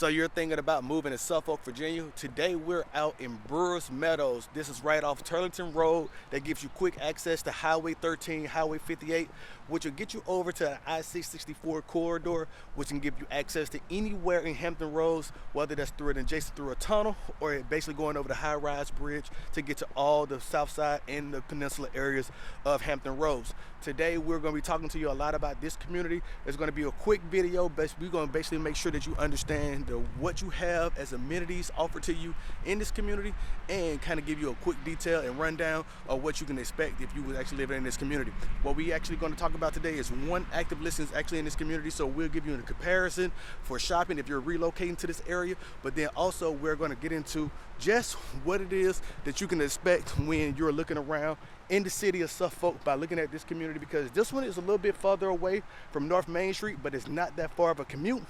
So you're thinking about moving to Suffolk, Virginia? Today we're out in Brewers Meadows. This is right off Turlington Rd. That gives you quick access to Highway 13, Highway 58, which will get you over to the I-664 corridor, which can give you access to anywhere in Hampton Roads, whether that's through a tunnel or basically going over the high-rise bridge to get to all the south side and the peninsula areas of Hampton Roads. Today we're going to be talking to you a lot about this community. It's going to be a quick video, but we're going to basically make sure that you understand what you have as amenities offered to you in this community and kind of give you a quick detail and rundown of what you can expect if you was actually living in this community. What we actually going to talk about today is one active listings actually in this community, so we'll give you a comparison for shopping if you're relocating to this area, but then also we're going to get into just what it is that you can expect when you're looking around in the city of Suffolk by looking at this community, because this one is a little bit further away from North Main Street, but it's not that far of a commute.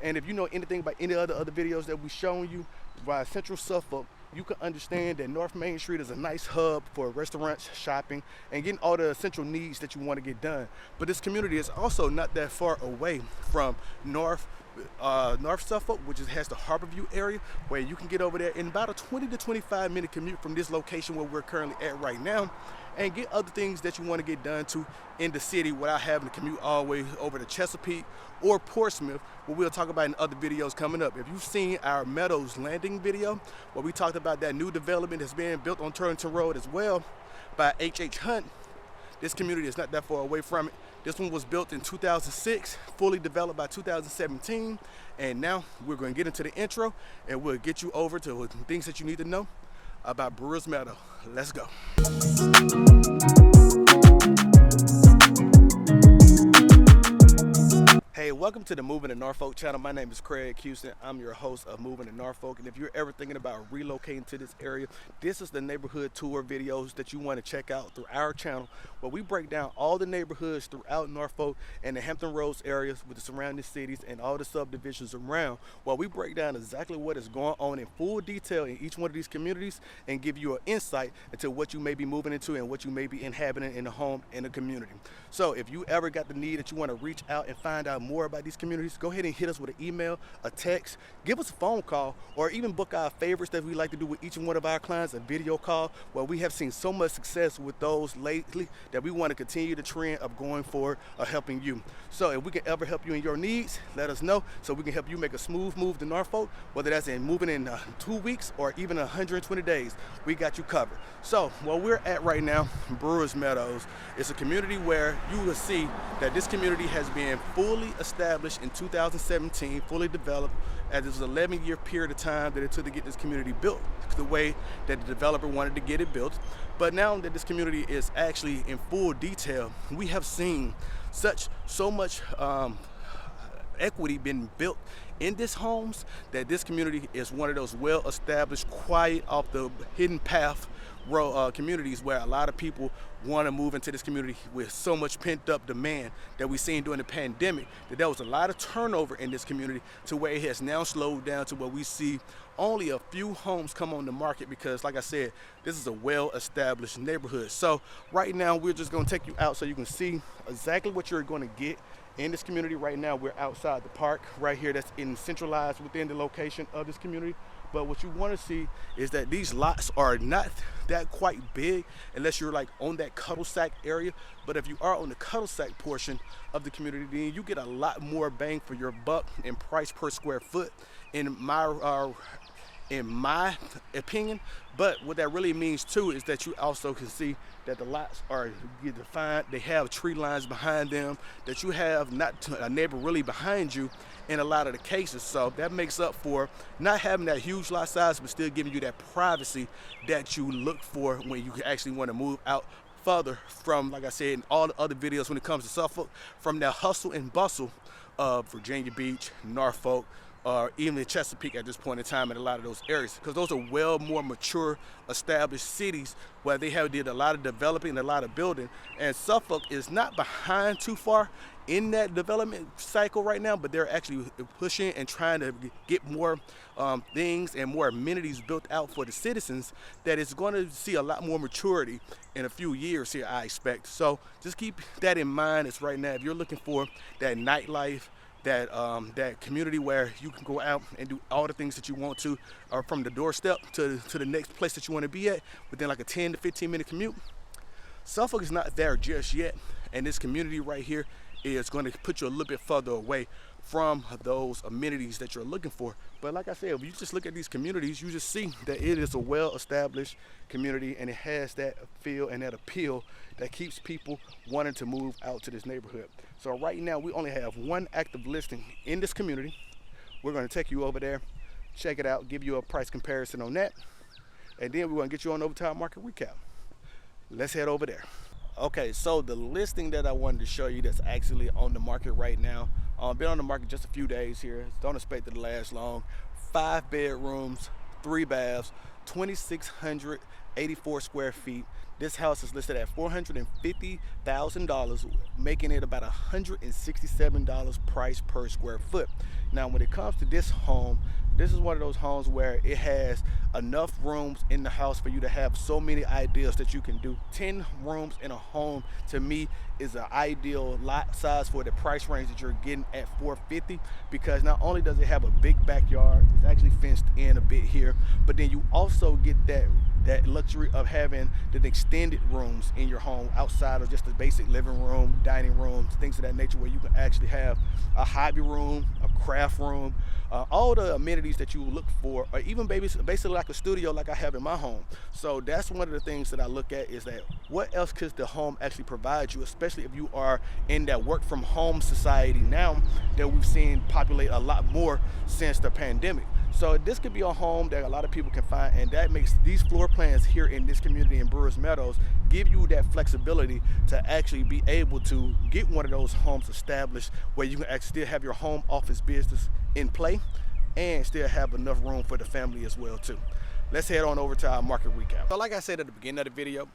And if you know anything about any other videos that we've shown you by Central Suffolk, you can understand that North Main Street is a nice hub for restaurants, shopping, and getting all the essential needs that you want to get done. But this community is also not that far away from North Suffolk, which has the Harborview area, where you can get over there in about a 20 to 25 minute commute from this location where we're currently at right now, and get other things that you want to get done to in the city without having to commute all the way over to Chesapeake or Portsmouth, what we'll talk about in other videos coming up. If you've seen our Meadows Landing video, where we talked about that new development that's being built on Turlington Rd as well by HHHunt, this community is not that far away from it. This one was built in 2006, fully developed by 2017, and now we're going to get into the intro and we'll get you over to things that you need to know about Brewers Meadow. Let's go. Hey, welcome to the Moving to Norfolk channel. My name is Craig Houston. I'm your host of Moving to Norfolk, and if you're ever thinking about relocating to this area, this is the neighborhood tour videos that you want to check out through our channel, where we break down all the neighborhoods throughout Norfolk and the Hampton Roads areas with the surrounding cities and all the subdivisions around, while we break down exactly what is going on in full detail in each one of these communities and give you an insight into what you may be moving into and what you may be inhabiting in the home in the community. So if you ever got the need that you want to reach out and find out more about these communities, go ahead and hit us with an email, a text, give us a phone call, or even book our favorites that we like to do with each one of our clients, a video call, where we have seen so much success with those lately that we want to continue the trend of going forward or helping you. So if we can ever help you in your needs, let us know so we can help you make a smooth move to Norfolk, whether that's in moving in 2 weeks or even 120 days, we got you covered. So where we're at right now, Brewers Meadows, is a community where you will see that this community has been fully established in 2017, fully developed, as it was an 11-year period of time that it took to get this community built the way that the developer wanted to get it built. But now that this community is actually in full detail, we have seen so much equity being built in these homes that this community is one of those well-established, quiet, off the hidden path communities where a lot of people want to move into this community with so much pent-up demand that we've seen during the pandemic, that there was a lot of turnover in this community to where it has now slowed down to where we see only a few homes come on the market, because like I said, this is a well-established neighborhood. So right now we're just going to take you out so you can see exactly what you're going to get in this community. Right now we're outside the park right here that's centralized within the location of this community. But what you want to see is that these lots are not that quite big unless you're like on that cul-de-sac area. But if you are on the cul-de-sac portion of the community, then you get a lot more bang for your buck in price per square foot, in my opinion. But what that really means too is that you also can see that the lots are defined. They have tree lines behind them, that you have not a neighbor really behind you in a lot of the cases. So that makes up for not having that huge lot size, but still giving you that privacy that you look for when you actually want to move out further from, like I said in all the other videos when it comes to Suffolk, from that hustle and bustle of Virginia Beach, Norfolk, or even Chesapeake at this point in time in a lot of those areas, because those are well more mature, established cities where they have did a lot of developing and a lot of building. And Suffolk is not behind too far in that development cycle right now, but they're actually pushing and trying to get more things and more amenities built out for the citizens, that is going to see a lot more maturity in a few years here, I expect. So just keep that in mind. It's right now, if you're looking for that nightlife, that community where you can go out and do all the things that you want to, or from the doorstep to the next place that you want to be at within like a 10 to 15 minute commute. Suffolk is not there just yet, and this community right here is going to put you a little bit further away from those amenities that you're looking for. But like I said, if you just look at these communities, you just see that it is a well-established community, and it has that feel and that appeal that keeps people wanting to move out to this neighborhood. So right now we only have one active listing in this community. We're going to take you over there, check it out, give you a price comparison on that, and then we're going to get you on over to our market recap. Let's head over there. Okay, so the listing that I wanted to show you that's actually on the market right now, been on the market just a few days here, don't expect it to last long. 5 bedrooms, 3 baths, 2,684 square feet. This house is listed at $450,000, making it about $167 price per square foot. Now, when it comes to this home, this is one of those homes where it has enough rooms in the house for you to have so many ideas that you can do. 10 rooms in a home, to me, is an ideal lot size for the price range that you're getting at $450, because not only does it have a big backyard, it's actually fenced in a bit here, but then you also get that luxury of having the extended rooms in your home outside of just the basic living room, dining room, things of that nature, where you can actually have a hobby room, a craft room, all the amenities that you look for, or even basically like a studio like I have in my home. So that's one of the things that I look at, is that what else could the home actually provide you, especially if you are in that work from home society now that we've seen populate a lot more since the pandemic. So this could be a home that a lot of people can find, and that makes these floor plans here in this community in Brewers Meadows give you that flexibility to actually be able to get one of those homes established where you can actually still have your home office business in play and still have enough room for the family as well too. Let's head on over to our market recap. So like I said at the beginning of the video,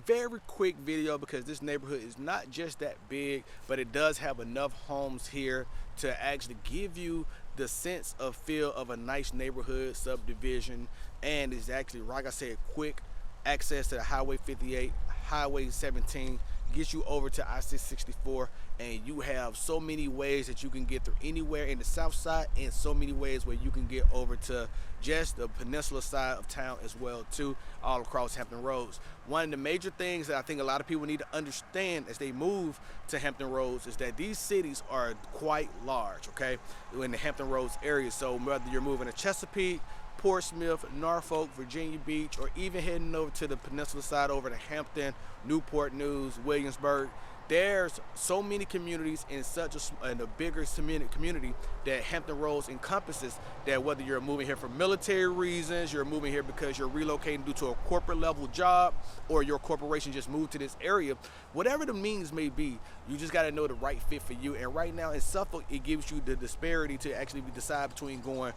very quick video, because this neighborhood is not just that big, but it does have enough homes here to actually give you the sense of feel of a nice neighborhood subdivision, and is actually, like I said, quick access to the Highway 58, Highway 17, gets you over to I-664, and you have so many ways that you can get through anywhere in the south side, and so many ways where you can get over to just the peninsula side of town as well too, all across Hampton Roads. One of the major things that I think a lot of people need to understand as they move to Hampton Roads is that these cities are quite large, okay, in the Hampton Roads area. So whether you're moving to Chesapeake, Portsmouth, Norfolk, Virginia Beach, or even heading over to the peninsula side over to Hampton, Newport News, Williamsburg, there's so many communities in such a bigger community that Hampton Roads encompasses, that whether you're moving here for military reasons, you're moving here because you're relocating due to a corporate level job, or your corporation just moved to this area, whatever the means may be, you just got to know the right fit for you. And right now in Suffolk, it gives you the disparity to actually decide between going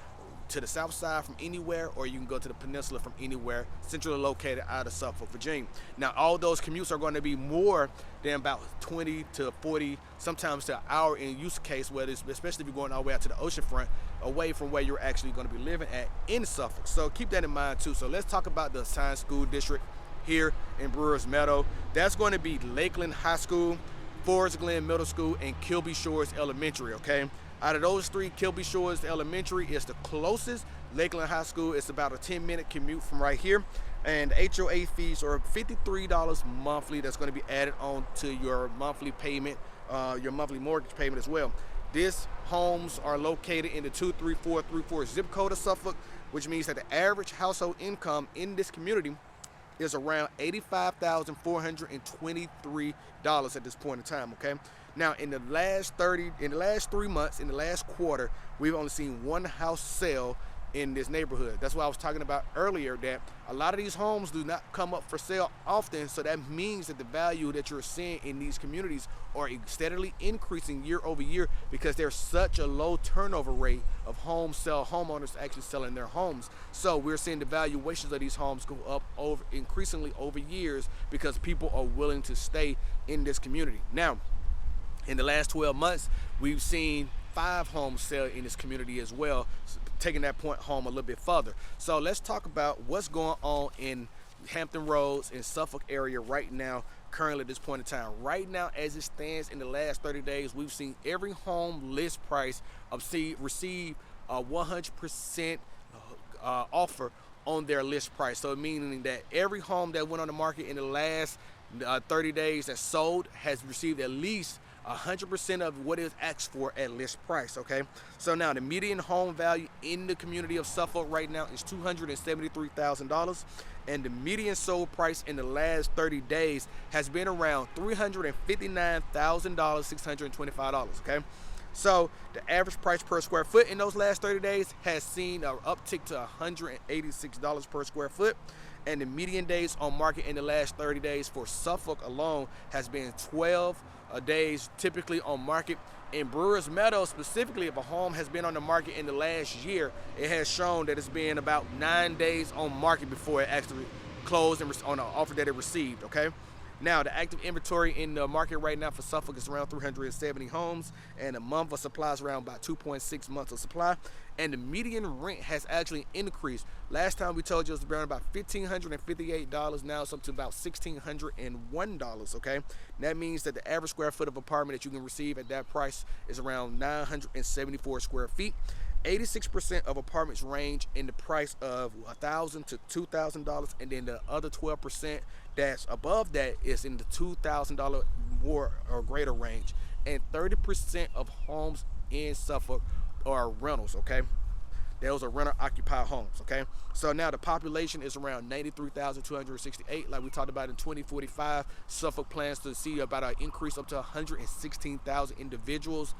to the south side from anywhere, or you can go to the peninsula from anywhere, centrally located out of Suffolk, Virginia. Now, all those commutes are going to be more than about 20 to 40, sometimes to an hour in use case, whether it's, especially if you're going all the way out to the ocean front, away from where you're actually going to be living at in Suffolk. So keep that in mind too. So let's talk about the assigned school district here in Brewers Meadow. That's going to be Lakeland High School, Forest Glen Middle School, and Kilby Shores Elementary, okay? Out of those three, Kilby Shores Elementary is the closest. Lakeland High School is about a 10-minute commute from right here. And HOA fees are $53 monthly. That's going to be added on to your monthly payment, your monthly mortgage payment as well. These homes are located in the 23434 zip code of Suffolk, which means that the average household income in this community is around $85,423 at this point in time, okay? Now, in the last 3 months, in the last quarter, we've only seen one house sale in this neighborhood. That's why I was talking about earlier, that a lot of these homes do not come up for sale often, so that means that the value that you're seeing in these communities are steadily increasing year over year, because there's such a low turnover rate of homeowners actually selling their homes. So we're seeing the valuations of these homes go up increasingly over years, because people are willing to stay in this community. Now, in the last 12 months, we've seen 5 homes sell in this community as well, taking that point home a little bit further. So let's talk about what's going on in Hampton Roads and Suffolk area right now currently at this point in time. Right now, as it stands, in the last 30 days, we've seen every home list price receive a 100% offer on their list price. So meaning that every home that went on the market in the last 30 days that sold has received at least 100% of what is asked for at list price. Okay, so now the median home value in the community of Suffolk right now is $273,000, and the median sold price in the last 30 days has been around $359,625. Okay, so the average price per square foot in those last 30 days has seen an uptick to $186 per square foot. And the median days on market in the last 30 days for Suffolk alone has been 12 days typically on market. In Brewers Meadow specifically, if a home has been on the market in the last year, it has shown that it's been about 9 days on market before it actually closed and on an offer that it received. Okay, now the active inventory in the market right now for Suffolk is around 370 homes, and a month of supply is around about 2.6 months of supply. And the median rent has actually increased. Last time we told you it was around about $1,558. Now it's up to about $1,601. Okay, that means that the average square foot of apartment that you can receive at that price is around 974 square feet. 86% of apartments range in the price of $1,000 to $2,000, and then the other 12% that's above that is in the $2,000 more or greater range. And 30% of homes in Suffolk are rentals. Okay, those are renter occupied homes. Okay, so now the population is around 93,268. Like we talked about in 2045, Suffolk plans to see about an increase up to 116,000 individuals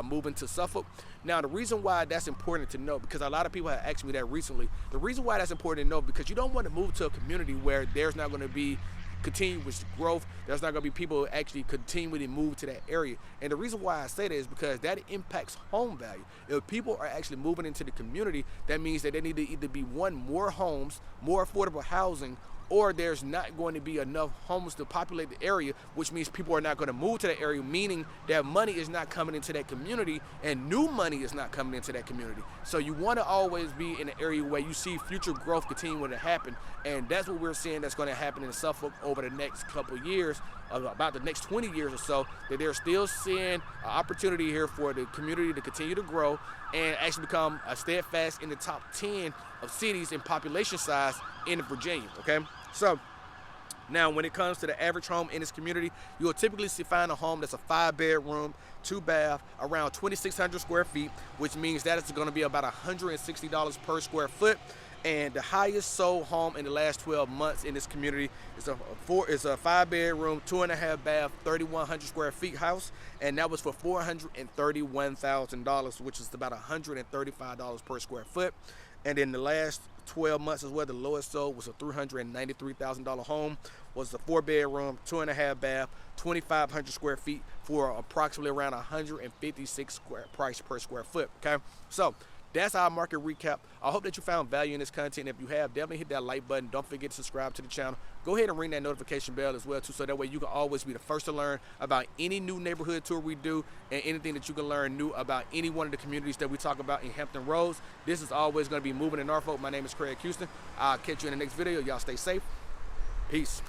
moving to Suffolk. Now the reason why that's important to know, because a lot of people have asked me that recently, the reason why that's important to know, because you don't want to move to a community where there's not going to be continuous growth. There's not going to be people who actually continually move to that area. And the reason why I say that is because that impacts home value. If people are actually moving into the community, that means that they need to either be more homes, more affordable housing, or there's not going to be enough homes to populate the area, which means people are not going to move to that area, meaning that money is not coming into that community and new money is not coming into that community. So you want to always be in an area where you see future growth continuing to happen, and that's what we're seeing that's going to happen in Suffolk over the next couple of years, about the next 20 years or so, that they're still seeing an opportunity here for the community to continue to grow and actually become a steadfast in the top 10 of cities in population size in Virginia. Okay, so now when it comes to the average home in this community, you'll typically find a home that's a 5-bedroom, 2-bath, around 2,600 square feet, which means that it's going to be about $160 per square foot. And the highest sold home in the last 12 months in this community is a 5-bedroom, 2.5-bath, 3,100 square feet house, and that was for $431,000, which is about $135 per square foot. And in the last 12 months as well, the lowest sold was a $393,000 home, was a 4-bedroom, 2.5-bath, 2,500 square feet for approximately around $156 price per square foot. Okay, so that's our market recap. I hope that you found value in this content. If you have, definitely hit that like button. Don't forget to subscribe to the channel. Go ahead and ring that notification bell as well too, so that way you can always be the first to learn about any new neighborhood tour we do and anything that you can learn new about any one of the communities that we talk about in Hampton Roads. This is always going to be Moving in Norfolk. My name is Craig Houston. I'll catch you in the next video. Y'all stay safe. Peace.